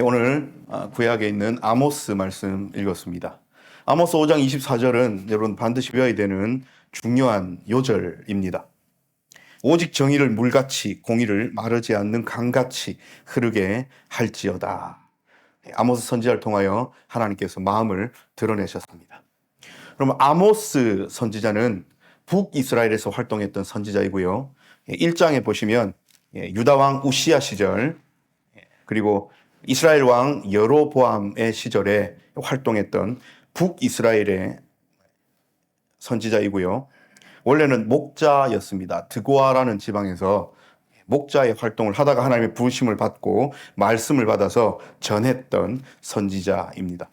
오늘 구약에 있는 아모스 말씀 읽었습니다. 아모스 5장 24절은 여러분 반드시 외워야 되는 중요한 요절입니다. 오직 정의를 물같이 공의를 마르지 않는 강같이 흐르게 할지어다. 아모스 선지자를 통하여 하나님께서 마음을 드러내셨습니다. 그럼 아모스 선지자는 북이스라엘에서 활동했던 선지자이고요. 1장에 보시면 유다 왕 우시야 시절 그리고 이스라엘 왕 여로보암의 시절에 활동했던 북이스라엘의 선지자이고요. 원래는 목자였습니다. 드고아라는 지방에서 목자의 활동을 하다가 하나님의 부르심을 받고 말씀을 받아서 전했던 선지자입니다.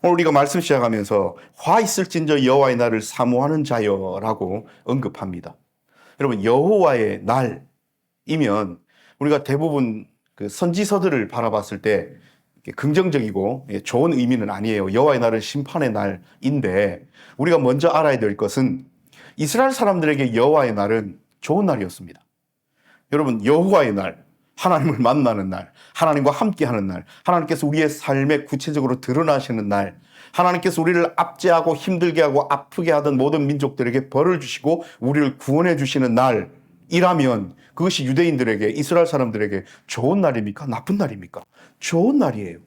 오늘 우리가 말씀 시작하면서 화 있을진저 여호와의 날을 사모하는 자여라고 언급합니다. 여러분, 여호와의 날이면 우리가 대부분 그 선지서들을 바라봤을 때 긍정적이고 좋은 의미는 아니에요. 여호와의 날은 심판의 날인데 우리가 먼저 알아야 될 것은 이스라엘 사람들에게 여호와의 날은 좋은 날이었습니다. 여러분, 여호와의 날, 하나님을 만나는 날, 하나님과 함께하는 날, 하나님께서 우리의 삶에 구체적으로 드러나시는 날, 하나님께서 우리를 압제하고 힘들게 하고 아프게 하던 모든 민족들에게 벌을 주시고 우리를 구원해 주시는 날이라면 그것이 유대인들에게, 이스라엘 사람들에게 좋은 날입니까? 나쁜 날입니까? 좋은 날이에요.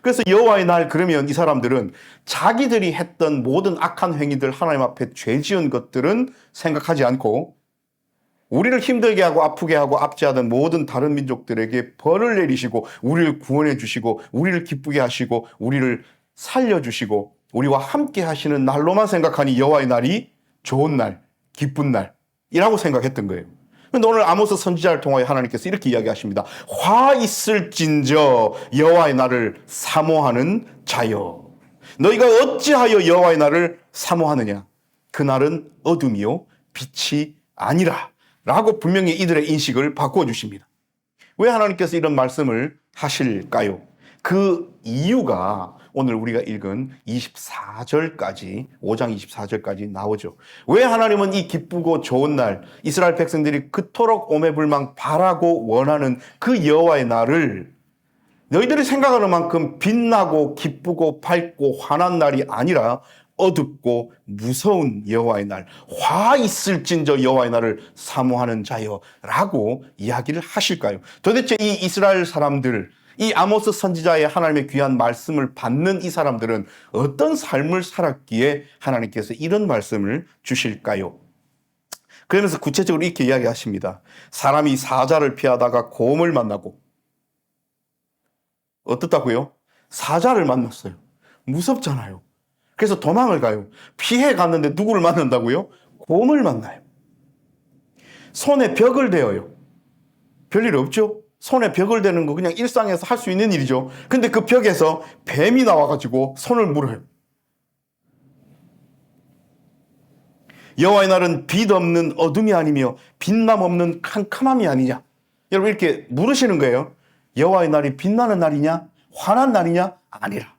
그래서 여호와의 날 그러면 이 사람들은 자기들이 했던 모든 악한 행위들, 하나님 앞에 죄 지은 것들은 생각하지 않고 우리를 힘들게 하고 아프게 하고 압제하던 모든 다른 민족들에게 벌을 내리시고 우리를 구원해 주시고 우리를 기쁘게 하시고 우리를 살려주시고 우리와 함께 하시는 날로만 생각하니 여호와의 날이 좋은 날, 기쁜 날이라고 생각했던 거예요. 그런데 오늘 아모스 선지자를 통하여 하나님께서 이렇게 이야기하십니다. 화 있을진저 여호와의 날을 사모하는 자여. 너희가 어찌하여 여호와의 날을 사모하느냐? 그날은 어둠이요 빛이 아니라 라고 분명히 이들의 인식을 바꿔주십니다. 왜 하나님께서 이런 말씀을 하실까요? 그 이유가 오늘 우리가 읽은 24절까지, 5장 24절까지 나오죠. 왜 하나님은 이 기쁘고 좋은 날, 이스라엘 백성들이 그토록 오매불망 바라고 원하는 그 여호와의 날을 너희들이 생각하는 만큼 빛나고 기쁘고 밝고 환한 날이 아니라 어둡고 무서운 여호와의 날, 화 있을진저 여호와의 날을 사모하는 자여라고 이야기를 하실까요? 도대체 이 이스라엘 사람들, 이 아모스 선지자의 하나님의 귀한 말씀을 받는 이 사람들은 어떤 삶을 살았기에 하나님께서 이런 말씀을 주실까요? 그러면서 구체적으로 이렇게 이야기하십니다. 사람이 사자를 피하다가 곰을 만나고, 어떻다고요? 사자를 만났어요. 무섭잖아요. 그래서 도망을 가요. 피해 갔는데 누구를 만난다고요? 곰을 만나요. 손에 벽을 대어요. 별일 없죠? 손에 벽을 대는 거 그냥 일상에서 할 수 있는 일이죠. 근데 그 벽에서 뱀이 나와가지고 손을 물어요. 여호와의 날은 빛 없는 어둠이 아니며 빛남 없는 캄캄함이 아니냐? 여러분 이렇게 물으시는 거예요. 여호와의 날이 빛나는 날이냐? 환한 날이냐? 아니라.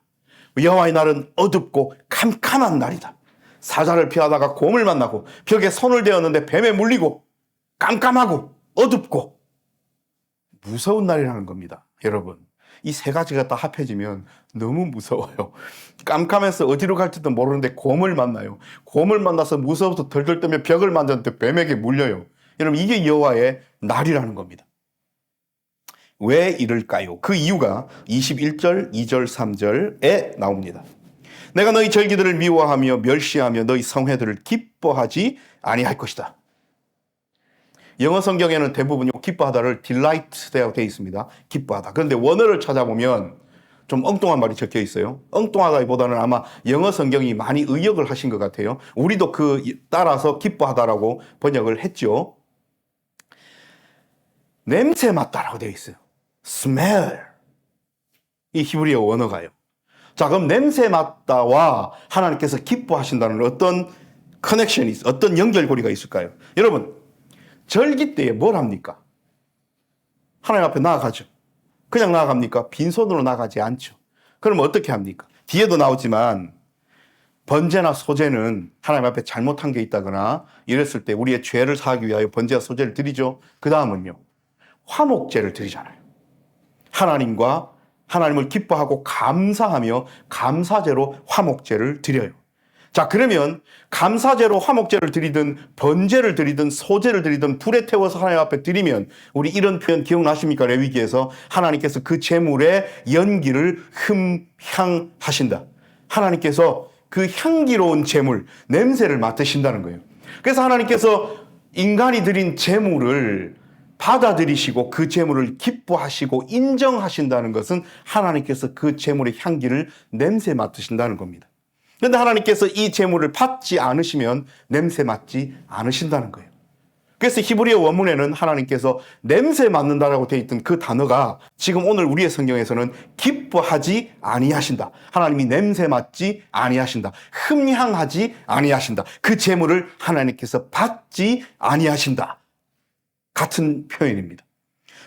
여호와의 날은 어둡고 캄캄한 날이다. 사자를 피하다가 곰을 만나고 벽에 손을 대었는데 뱀에 물리고 깜깜하고 어둡고 무서운 날이라는 겁니다. 여러분, 이 세 가지가 다 합해지면 너무 무서워요. 깜깜해서 어디로 갈지도 모르는데 곰을 만나요. 곰을 만나서 무서워서 덜덜 떨며 벽을 만졌는데 뱀에게 물려요. 여러분, 이게 여호와의 날이라는 겁니다. 왜 이럴까요? 그 이유가 21절, 2절, 3절에 나옵니다. 내가 너희 절기들을 미워하며 멸시하며 너희 성회들을 기뻐하지 아니할 것이다. 영어 성경에는 대부분 기뻐하다를 delight 되어 있습니다. 기뻐하다. 그런데 원어를 찾아보면 좀 엉뚱한 말이 적혀 있어요. 엉뚱하다기보다는 아마 영어 성경이 많이 의역을 하신 것 같아요. 우리도 그 따라서 기뻐하다라고 번역을 했죠. 냄새 맡다라고 되어 있어요. smell. 이 히브리어 원어가요. 자, 그럼 냄새 맡다와 하나님께서 기뻐하신다는 어떤 커넥션이 어떤 연결고리가 있을까요? 여러분, 절기 때에 뭘 합니까? 하나님 앞에 나아가죠. 그냥 나아갑니까? 빈손으로 나가지 않죠. 그럼 어떻게 합니까? 뒤에도 나오지만 번제나 소제는 하나님 앞에 잘못한 게 있다거나 이랬을 때 우리의 죄를 사하기 위하여 번제와 소제를 드리죠. 그 다음은요, 화목제를 드리잖아요. 하나님과 하나님을 기뻐하고 감사하며 감사제로 화목제를 드려요. 자, 그러면 감사제로 화목제를 드리든 번제를 드리든 소제를 드리든 불에 태워서 하나님 앞에 드리면 우리 이런 표현 기억나십니까? 레위기에서 하나님께서 그 제물의 연기를 흠향하신다. 하나님께서 그 향기로운 제물, 냄새를 맡으신다는 거예요. 그래서 하나님께서 인간이 드린 제물을 받아들이시고 그 제물을 기뻐하시고 인정하신다는 것은 하나님께서 그 제물의 향기를 냄새 맡으신다는 겁니다. 그런데 하나님께서 이 제물을 받지 않으시면 냄새 맡지 않으신다는 거예요. 그래서 히브리어 원문에는 하나님께서 냄새 맡는다라고 되어 있던 그 단어가 지금 오늘 우리의 성경에서는 기뻐하지 아니하신다. 하나님이 냄새 맡지 아니하신다. 흠향하지 아니하신다. 그 제물을 하나님께서 받지 아니하신다. 같은 표현입니다.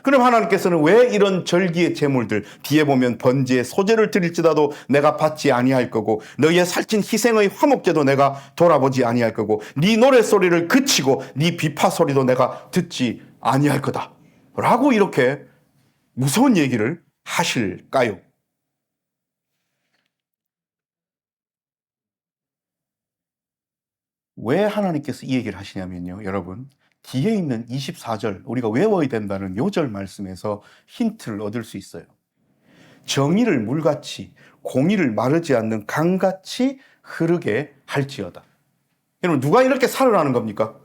그럼 하나님께서는 왜 이런 절기의 제물들 뒤에 보면 번제, 소제를 드릴지라도 내가 받지 아니할 거고 너희의 살찐 희생의 화목제도 내가 돌아보지 아니할 거고 네 노랫소리를 그치고 네 비파 소리도 내가 듣지 아니할 거다 라고 이렇게 무서운 얘기를 하실까요? 왜 하나님께서 이 얘기를 하시냐면요, 여러분, 뒤에 있는 24절 우리가 외워야 된다는 요절 말씀에서 힌트를 얻을 수 있어요. 정의를 물같이 공의를 마르지 않는 강같이 흐르게 할지어다. 여러분, 누가 이렇게 살아나는 겁니까?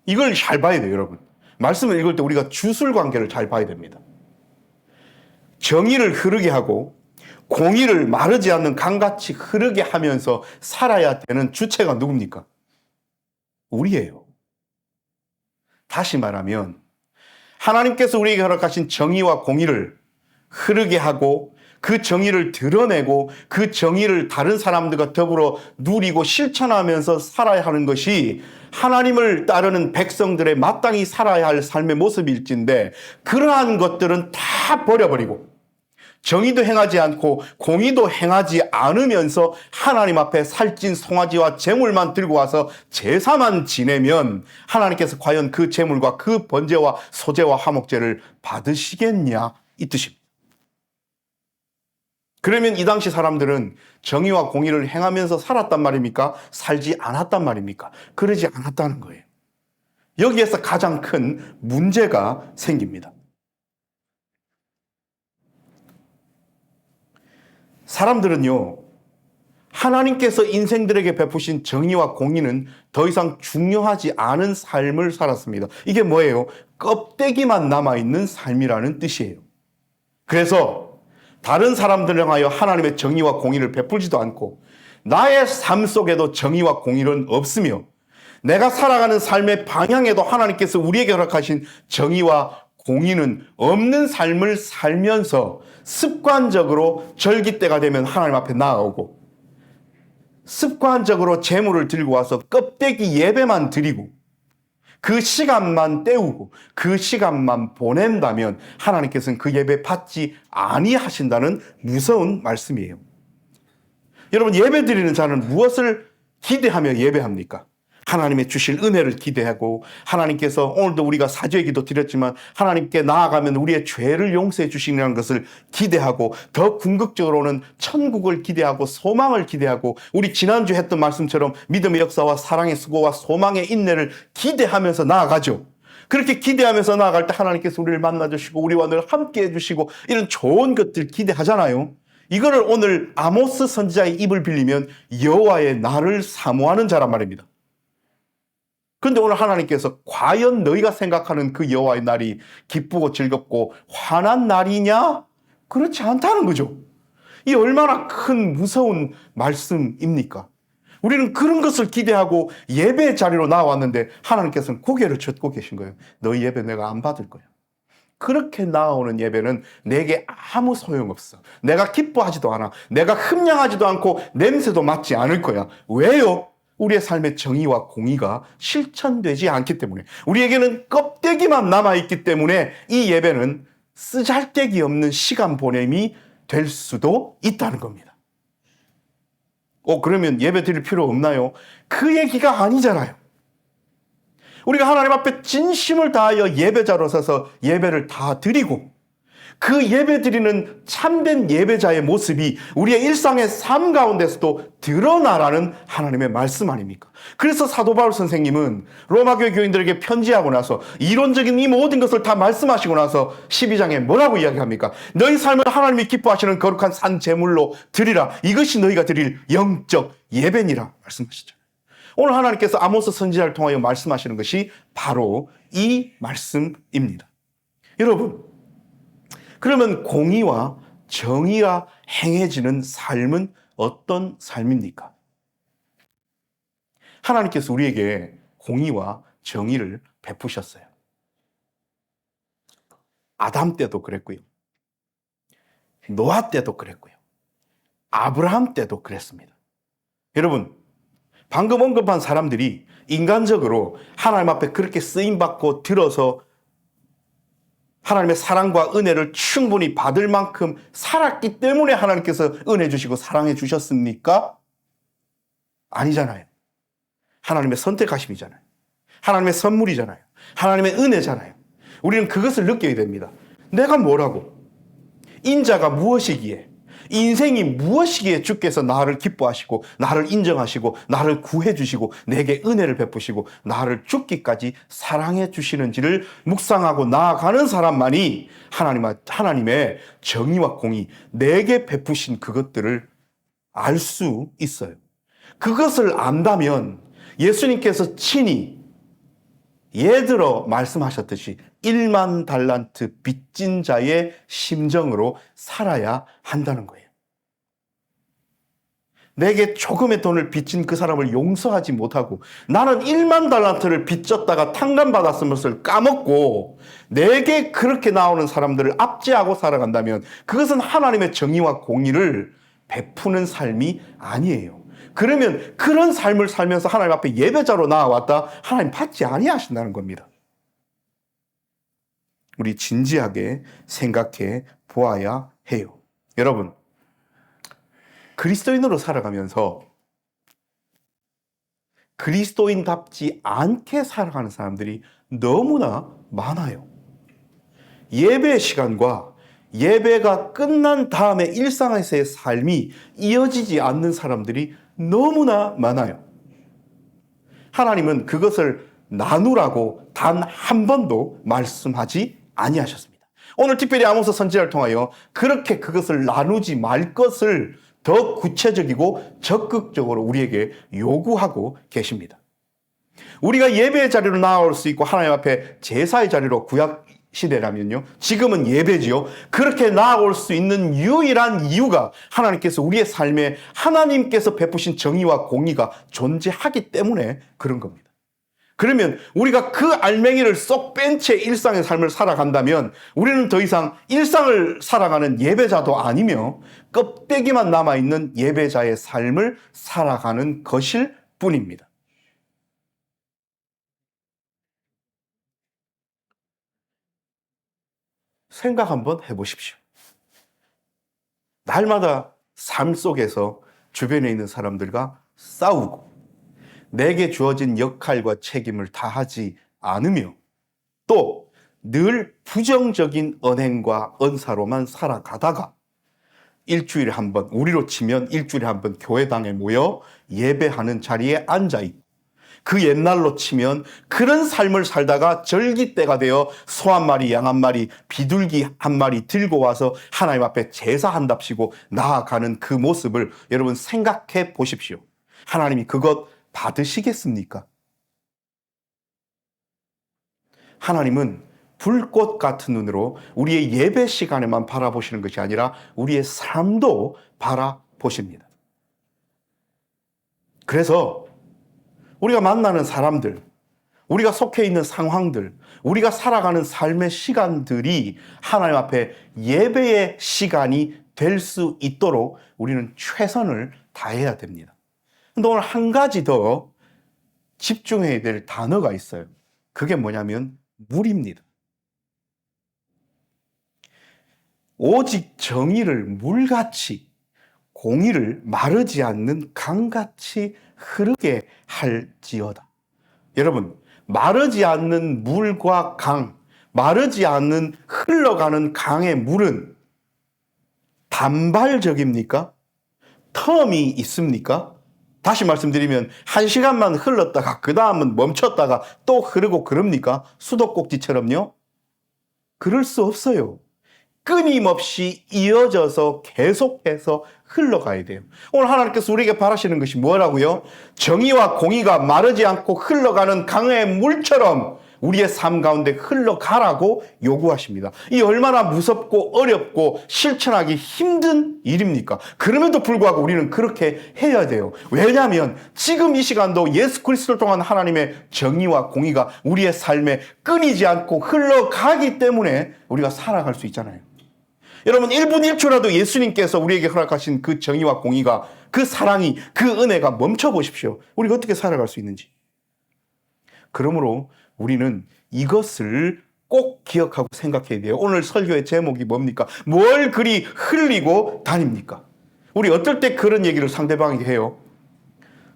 이걸 잘 봐야 돼요, 여러분. 말씀을 읽을 때 우리가 주술 관계를 잘 봐야 됩니다. 정의를 흐르게 하고 공의를 마르지 않는 강같이 흐르게 하면서 살아야 되는 주체가 누굽니까? 우리예요. 다시 말하면 하나님께서 우리에게 허락하신 정의와 공의를 흐르게 하고 그 정의를 드러내고 그 정의를 다른 사람들과 더불어 누리고 실천하면서 살아야 하는 것이 하나님을 따르는 백성들의 마땅히 살아야 할 삶의 모습일진데 그러한 것들은 다 버려버리고 정의도 행하지 않고 공의도 행하지 않으면서 하나님 앞에 살찐 송아지와 제물만 들고 와서 제사만 지내면 하나님께서 과연 그 제물과 그 번제와 소제와 화목제를 받으시겠냐 이 뜻입니다. 그러면 이 당시 사람들은 정의와 공의를 행하면서 살았단 말입니까? 살지 않았단 말입니까? 그러지 않았다는 거예요. 여기에서 가장 큰 문제가 생깁니다. 사람들은요, 하나님께서 인생들에게 베푸신 정의와 공의는 더 이상 중요하지 않은 삶을 살았습니다. 이게 뭐예요? 껍데기만 남아있는 삶이라는 뜻이에요. 그래서 다른 사람들을 향하여 하나님의 정의와 공의를 베풀지도 않고 나의 삶 속에도 정의와 공의는 없으며 내가 살아가는 삶의 방향에도 하나님께서 우리에게 허락하신 정의와 공의는 없는 삶을 살면서 습관적으로 절기 때가 되면 하나님 앞에 나아오고 습관적으로 제물을 들고 와서 껍데기 예배만 드리고 그 시간만 때우고 그 시간만 보낸다면 하나님께서는 그 예배 받지 아니하신다는 무서운 말씀이에요. 여러분, 예배 드리는 자는 무엇을 기대하며 예배합니까? 하나님의 주실 은혜를 기대하고 하나님께서 오늘도 우리가 사죄의 기도 드렸지만 하나님께 나아가면 우리의 죄를 용서해 주시는 것을 기대하고 더 궁극적으로는 천국을 기대하고 소망을 기대하고 우리 지난주에 했던 말씀처럼 믿음의 역사와 사랑의 수고와 소망의 인내를 기대하면서 나아가죠. 그렇게 기대하면서 나아갈 때 하나님께서 우리를 만나주시고 우리와 늘 함께 해주시고 이런 좋은 것들 기대하잖아요. 이거를 오늘 아모스 선지자의 입을 빌리면 여호와의 날을 사모하는 자란 말입니다. 그런데 오늘 하나님께서 과연 너희가 생각하는 그 여호와의 날이 기쁘고 즐겁고 환한 날이냐? 그렇지 않다는 거죠. 이 얼마나 큰 무서운 말씀입니까? 우리는 그런 것을 기대하고 예배 자리로 나왔는데 하나님께서는 고개를 젓고 계신 거예요. 너희 예배 내가 안 받을 거야. 그렇게 나오는 예배는 내게 아무 소용없어. 내가 기뻐하지도 않아. 내가 흠냥하지도 않고 냄새도 맡지 않을 거야. 왜요? 우리의 삶의 정의와 공의가 실천되지 않기 때문에 우리에게는 껍데기만 남아있기 때문에 이 예배는 쓰잘데기 없는 시간 보냄이 될 수도 있다는 겁니다. 그러면 예배 드릴 필요 없나요? 그 얘기가 아니잖아요. 우리가 하나님 앞에 진심을 다하여 예배자로 서서 예배를 다 드리고 그 예배 드리는 참된 예배자의 모습이 우리의 일상의 삶 가운데서도 드러나라는 하나님의 말씀 아닙니까? 그래서 사도 바울 선생님은 로마교회 교인들에게 편지하고 나서 이론적인 이 모든 것을 다 말씀하시고 나서 12장에 뭐라고 이야기합니까? 너희 삶을 하나님이 기뻐하시는 거룩한 산 제물로 드리라. 이것이 너희가 드릴 영적 예배니라 말씀하시죠. 오늘 하나님께서 아모스 선지자를 통하여 말씀하시는 것이 바로 이 말씀입니다. 여러분, 그러면 공의와 정의가 행해지는 삶은 어떤 삶입니까? 하나님께서 우리에게 공의와 정의를 베푸셨어요. 아담 때도 그랬고요. 노아 때도 그랬고요. 아브라함 때도 그랬습니다. 여러분, 방금 언급한 사람들이 인간적으로 하나님 앞에 그렇게 쓰임받고 들어서 하나님의 사랑과 은혜를 충분히 받을 만큼 살았기 때문에 하나님께서 은혜 주시고 사랑해 주셨습니까? 아니잖아요. 하나님의 선택하심이잖아요. 하나님의 선물이잖아요. 하나님의 은혜잖아요. 우리는 그것을 느껴야 됩니다. 내가 뭐라고? 인자가 무엇이기에? 인생이 무엇이기에 주께서 나를 기뻐하시고 나를 인정하시고 나를 구해 주시고 내게 은혜를 베푸시고 나를 죽기까지 사랑해 주시는지를 묵상하고 나아가는 사람만이 하나님의 정의와 공의, 내게 베푸신 그것들을 알 수 있어요. 그것을 안다면 예수님께서 친히 예들어 말씀하셨듯이 1만 달란트 빚진 자의 심정으로 살아야 한다는 거예요. 내게 조금의 돈을 빚진 그 사람을 용서하지 못하고 나는 1만 달란트를 빚졌다가 탕감받았은 것을 까먹고 내게 그렇게 나오는 사람들을 압제하고 살아간다면 그것은 하나님의 정의와 공의를 베푸는 삶이 아니에요. 그러면 그런 삶을 살면서 하나님 앞에 예배자로 나아왔다 하나님 받지 아니하신다는 겁니다. 우리 진지하게 생각해 보아야 해요. 여러분, 그리스도인으로 살아가면서 그리스도인답지 않게 살아가는 사람들이 너무나 많아요. 예배 시간과 예배가 끝난 다음에 일상에서의 삶이 이어지지 않는 사람들이 너무나 많아요. 하나님은 그것을 나누라고 단 한 번도 말씀하지 아니하셨습니다. 오늘 특별히 아모스 선지자를 통하여 그렇게 그것을 나누지 말 것을 더 구체적이고 적극적으로 우리에게 요구하고 계십니다. 우리가 예배의 자리로 나올 수 있고 하나님 앞에 제사의 자리로 구약 시대라면요, 지금은 예배지요. 그렇게 나아올 수 있는 유일한 이유가 하나님께서 우리의 삶에 하나님께서 베푸신 정의와 공의가 존재하기 때문에 그런 겁니다. 그러면 우리가 그 알맹이를 쏙 뺀 채 일상의 삶을 살아간다면 우리는 더 이상 일상을 살아가는 예배자도 아니며 껍데기만 남아있는 예배자의 삶을 살아가는 것일 뿐입니다. 생각 한번 해보십시오. 날마다 삶 속에서 주변에 있는 사람들과 싸우고 내게 주어진 역할과 책임을 다하지 않으며 또 늘 부정적인 언행과 언사로만 살아가다가 일주일에 한 번, 우리로 치면 일주일에 한 번 교회당에 모여 예배하는 자리에 앉아있고 그 옛날로 치면 그런 삶을 살다가 절기 때가 되어 소 한 마리, 양 한 마리, 비둘기 한 마리 들고 와서 하나님 앞에 제사한답시고 나아가는 그 모습을 여러분 생각해 보십시오. 하나님이 그것 받으시겠습니까? 하나님은 불꽃 같은 눈으로 우리의 예배 시간에만 바라보시는 것이 아니라 우리의 삶도 바라보십니다. 그래서 우리가 만나는 사람들, 우리가 속해 있는 상황들, 우리가 살아가는 삶의 시간들이 하나님 앞에 예배의 시간이 될 수 있도록 우리는 최선을 다해야 됩니다. 근데 오늘 한 가지 더 집중해야 될 단어가 있어요. 그게 뭐냐면 물입니다. 오직 정의를 물같이, 공의를 마르지 않는 강같이 흐르게 할지어다. 여러분, 마르지 않는 물과 강, 마르지 않는 흘러가는 강의 물은 단발적입니까? 텀이 있습니까? 다시 말씀드리면 1시간만 흘렀다가 그 다음은 멈췄다가 또 흐르고 그럽니까? 수도꼭지처럼요? 그럴 수 없어요. 끊임없이 이어져서 계속해서 흘러가야 돼요. 오늘 하나님께서 우리에게 바라시는 것이 뭐라고요? 정의와 공의가 마르지 않고 흘러가는 강의 물처럼 우리의 삶 가운데 흘러가라고 요구하십니다. 이 얼마나 무섭고 어렵고 실천하기 힘든 일입니까? 그럼에도 불구하고 우리는 그렇게 해야 돼요. 왜냐하면 지금 이 시간도 예수 그리스도를 통한 하나님의 정의와 공의가 우리의 삶에 끊이지 않고 흘러가기 때문에 우리가 살아갈 수 있잖아요. 여러분 1분 1초라도 예수님께서 우리에게 허락하신 그 정의와 공의가, 그 사랑이, 그 은혜가 멈춰보십시오. 우리가 어떻게 살아갈 수 있는지. 그러므로 우리는 이것을 꼭 기억하고 생각해야 돼요. 오늘 설교의 제목이 뭡니까? 뭘 그리 흘리고 다닙니까? 우리 어떨 때 그런 얘기를 상대방에게 해요?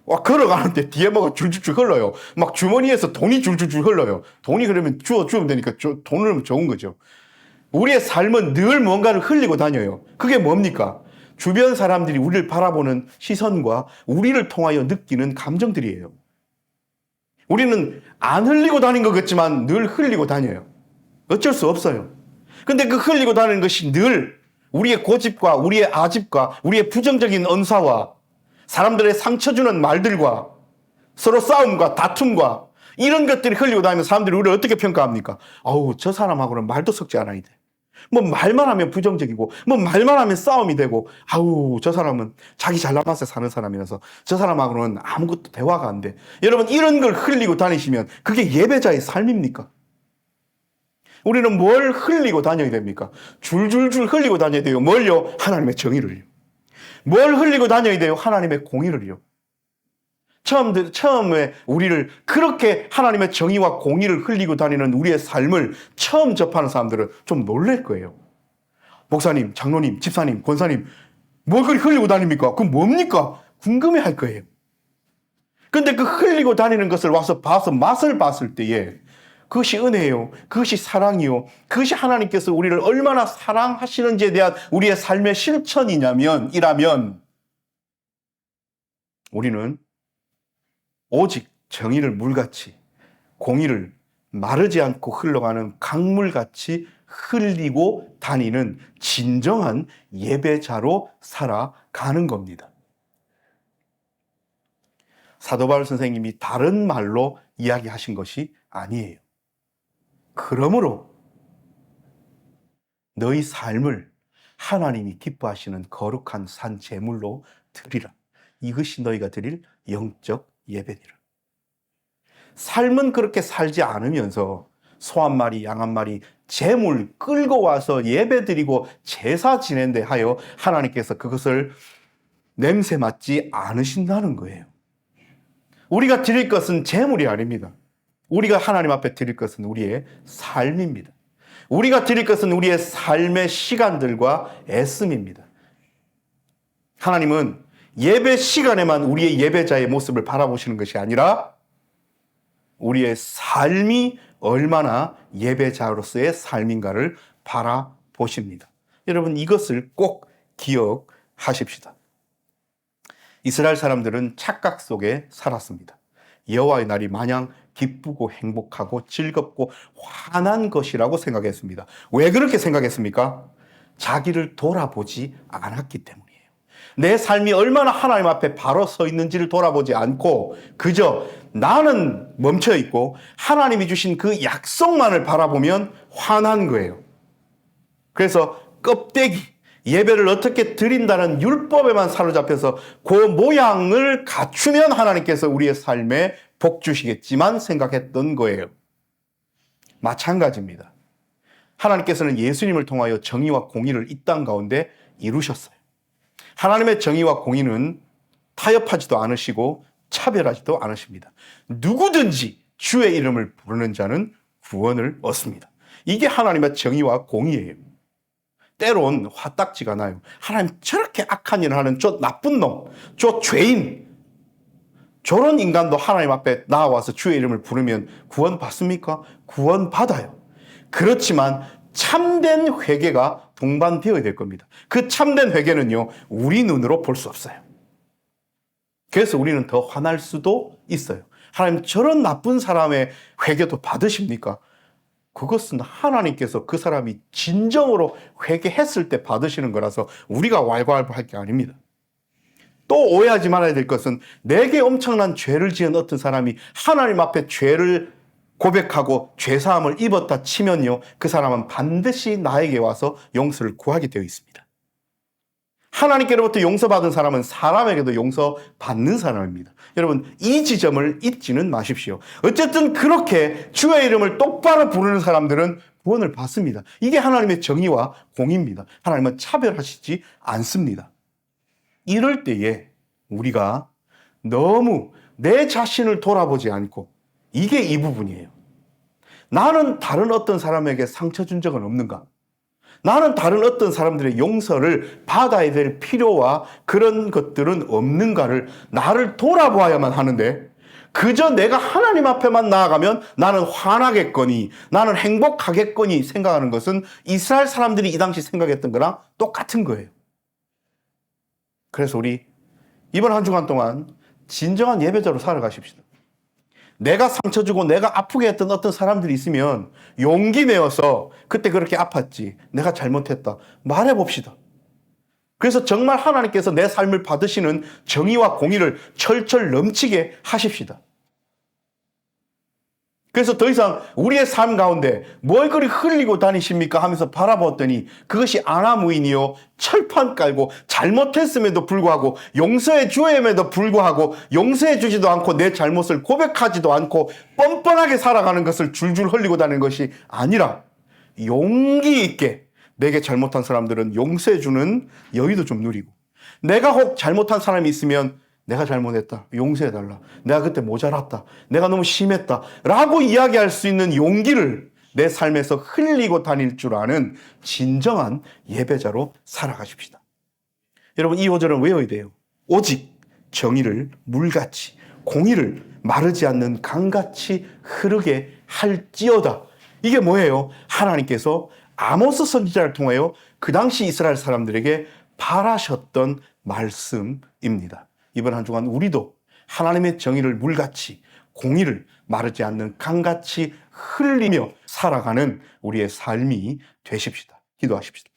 와, 걸어가는데 뒤에 뭐가 줄줄줄 흘러요. 막 주머니에서 돈이 줄줄줄 흘러요. 돈이 그러면 주면 되니까 돈을 넣으면 좋은 거죠. 우리의 삶은 늘 뭔가를 흘리고 다녀요. 그게 뭡니까? 주변 사람들이 우리를 바라보는 시선과 우리를 통하여 느끼는 감정들이에요. 우리는 안 흘리고 다닌 것 같지만 늘 흘리고 다녀요. 어쩔 수 없어요. 근데 그 흘리고 다니는 것이 늘 우리의 고집과 우리의 아집과 우리의 부정적인 언사와 사람들의 상처 주는 말들과 서로 싸움과 다툼과 이런 것들이 흘리고 다니면 사람들이 우리를 어떻게 평가합니까? 아우, 저 사람하고는 말도 섞지 않아야 돼. 뭐 말만 하면 부정적이고 뭐 말만 하면 싸움이 되고, 아우, 저 사람은 자기 잘난 맛에 사는 사람이라서 저 사람하고는 아무것도 대화가 안 돼. 여러분, 이런 걸 흘리고 다니시면 그게 예배자의 삶입니까? 우리는 뭘 흘리고 다녀야 됩니까? 줄줄줄 흘리고 다녀야 돼요. 뭘요? 하나님의 정의를요. 뭘 흘리고 다녀야 돼요? 하나님의 공의를요. 처음에 우리를 그렇게 하나님의 정의와 공의를 흘리고 다니는 우리의 삶을 처음 접하는 사람들은 좀 놀랄 거예요. 목사님, 장로님, 집사님, 권사님, 뭘 그리 흘리고 다닙니까? 그건 뭡니까? 궁금해 할 거예요. 근데 그 흘리고 다니는 것을 와서 봐서 맛을 봤을 때에 그것이 은혜요, 그것이 사랑이요, 그것이 하나님께서 우리를 얼마나 사랑하시는지에 대한 우리의 삶의 실천이라면 우리는 오직 정의를 물같이, 공의를 마르지 않고 흘러가는 강물같이 흘리고 다니는 진정한 예배자로 살아가는 겁니다. 사도 바울 선생님이 다른 말로 이야기하신 것이 아니에요. 그러므로 너희 삶을 하나님이 기뻐하시는 거룩한 산 제물로 드리라. 이것이 너희가 드릴 영적 예배니라. 삶은 그렇게 살지 않으면서 소 한 마리, 양 한 마리, 제물 끌고 와서 예배 드리고 제사 지낸데 하여 하나님께서 그것을 냄새 맡지 않으신다는 거예요. 우리가 드릴 것은 제물이 아닙니다. 우리가 하나님 앞에 드릴 것은 우리의 삶입니다. 우리가 드릴 것은 우리의 삶의 시간들과 애씀입니다. 하나님은 예배 시간에만 우리의 예배자의 모습을 바라보시는 것이 아니라 우리의 삶이 얼마나 예배자로서의 삶인가를 바라보십니다. 여러분, 이것을 꼭 기억하십시다. 이스라엘 사람들은 착각 속에 살았습니다. 여호와의 날이 마냥 기쁘고 행복하고 즐겁고 환한 것이라고 생각했습니다. 왜 그렇게 생각했습니까? 자기를 돌아보지 않았기 때문이에요. 내 삶이 얼마나 하나님 앞에 바로 서 있는지를 돌아보지 않고 그저 나는 멈춰 있고 하나님이 주신 그 약속만을 바라보면 화난 거예요. 그래서 껍데기, 예배를 어떻게 드린다는 율법에만 사로잡혀서 그 모양을 갖추면 하나님께서 우리의 삶에 복 주시겠지만 생각했던 거예요. 마찬가지입니다. 하나님께서는 예수님을 통하여 정의와 공의를 이 땅 가운데 이루셨어요. 하나님의 정의와 공의는 타협하지도 않으시고 차별하지도 않으십니다. 누구든지 주의 이름을 부르는 자는 구원을 얻습니다. 이게 하나님의 정의와 공의예요. 때론 화딱지가 나요. 하나님, 저렇게 악한 일을 하는 저 나쁜 놈, 저 죄인, 저런 인간도 하나님 앞에 나와서 주의 이름을 부르면 구원 받습니까? 구원 받아요. 그렇지만 참된 회개가 동반되어야 될 겁니다. 그 참된 회개는요, 우리 눈으로 볼 수 없어요. 그래서 우리는 더 화날 수도 있어요. 하나님, 저런 나쁜 사람의 회개도 받으십니까? 그것은 하나님께서 그 사람이 진정으로 회개했을 때 받으시는 거라서 우리가 왈가왈부할 게 아닙니다. 또 오해하지 말아야 될 것은, 내게 엄청난 죄를 지은 어떤 사람이 하나님 앞에 죄를 고백하고 죄사함을 입었다 치면요, 그 사람은 반드시 나에게 와서 용서를 구하게 되어 있습니다. 하나님께로부터 용서받은 사람은 사람에게도 용서받는 사람입니다. 여러분, 이 지점을 잊지는 마십시오. 어쨌든 그렇게 주의 이름을 똑바로 부르는 사람들은 구원을 받습니다. 이게 하나님의 정의와 공의입니다. 하나님은 차별하시지 않습니다. 이럴 때에 우리가 너무 내 자신을 돌아보지 않고, 이게 이 부분이에요. 나는 다른 어떤 사람에게 상처 준 적은 없는가? 나는 다른 어떤 사람들의 용서를 받아야 될 필요와 그런 것들은 없는가를 나를 돌아보아야만 하는데, 그저 내가 하나님 앞에만 나아가면 나는 화나겠거니, 나는 행복하겠거니 생각하는 것은 이스라엘 사람들이 이 당시 생각했던 거랑 똑같은 거예요. 그래서 우리 이번 한 주간 동안 진정한 예배자로 살아가십시다. 내가 상처 주고 내가 아프게 했던 어떤 사람들이 있으면 용기 내어서, 그때 그렇게 아팠지, 내가 잘못했다, 말해봅시다. 그래서 정말 하나님께서 내 삶을 받으시는 정의와 공의를 철철 넘치게 하십시다. 그래서 더 이상 우리의 삶 가운데 뭘 그리 흘리고 다니십니까 하면서 바라보았더니, 그것이 아나무인이요, 철판 깔고 잘못했음에도 불구하고 용서해 주임에도 불구하고 용서해 주지도 않고 내 잘못을 고백하지도 않고 뻔뻔하게 살아가는 것을 줄줄 흘리고 다니는 것이 아니라, 용기 있게 내게 잘못한 사람들은 용서해 주는 여유도 좀 누리고, 내가 혹 잘못한 사람이 있으면 내가 잘못했다, 용서해달라, 내가 그때 모자랐다, 내가 너무 심했다 라고 이야기할 수 있는 용기를 내 삶에서 흘리고 다닐 줄 아는 진정한 예배자로 살아가십시다. 여러분, 이 5절은 외워야 돼요. 오직 정의를 물같이, 공의를 마르지 않는 강같이 흐르게 할지어다. 이게 뭐예요? 하나님께서 아모스 선지자를 통하여 그 당시 이스라엘 사람들에게 바라셨던 말씀입니다. 이번 한 주간 우리도 하나님의 정의를 물같이, 공의를 마르지 않는 강같이 흘리며 살아가는 우리의 삶이 되십시다. 기도하십시다.